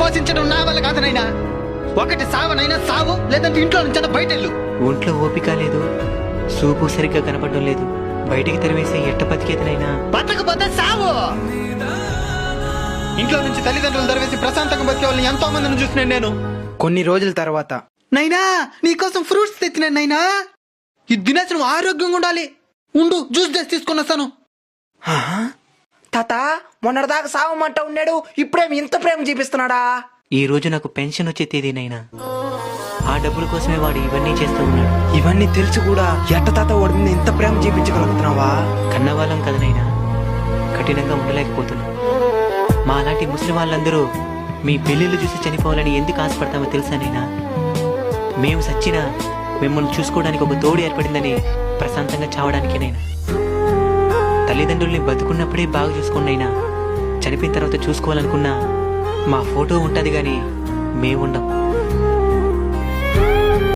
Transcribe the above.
పోషించడం నా వల్ల కాదు నైనా. ఒకటి సావనైనా సావు, లేదంటే ఇంట్లో నుంచి బయటెళ్ళు. ఒంట్లో ఓపిక లేదు, సూపు సరిగ్గా కనపడడం లేదు, బయటికి తరివేసి ఎట్ట బతికేదినైనా. బతకపోతే సావు. ఇంట్లో నుంచి తల్లిదండ్రులు తరివేసి ప్రశాంతంగా బతికే వాళ్ళని ఎంతో మందిని చూసినాను నేను. కొన్ని రోజుల తర్వాత, నైనా నీకోసం ఫ్రూట్స్ తెచ్చినాను నైనా. ఈ దినేశ్ నువ్వు ఆరోగ్యంగా ఉండాలి. ఉండు, జ్యూస్ చేసి తీసుకొని వస్తాను. తాత మొన్నటిదాకా సావమంట ఉన్నాడు, ఇప్పుడేమి ఇంత ప్రేమ చూపిస్తున్నాడా? ఈ రోజు నాకు పెన్షన్ వచ్చే తేదీనైనా. ఆ డబ్బుల కోసమే వాడు ఇవన్నీ చేస్తూ ఉన్నాడు. ఇవన్నీ తెలుసు కూడా ఎట్ట తాత వాడి మీద ఇంత ప్రేమ చూపించగలుగుతున్నావా? కన్నవాళ్ళం కదనైనా, కఠినంగా ఉండలేకపోతున్నాం. మా అలాంటి ముస్లిం వాళ్ళందరూ మీ పెళ్లిళ్ళు చూసి చనిపోవాలని ఎందుకు ఆశపడతామో తెలుసానైనా. మేము సచ్చినా మిమ్మల్ని చూసుకోవడానికి ఒక తోడు ఏర్పడిందని ప్రశాంతంగా చావడానికేనైనా. తల్లిదండ్రుల్ని బతుకున్నప్పుడే బాగా చూసుకోండినైనా, చనిపోయిన తర్వాత చూసుకోవాలనుకున్నా మా ఫోటో ఉంటుంది కానీ మేముండం.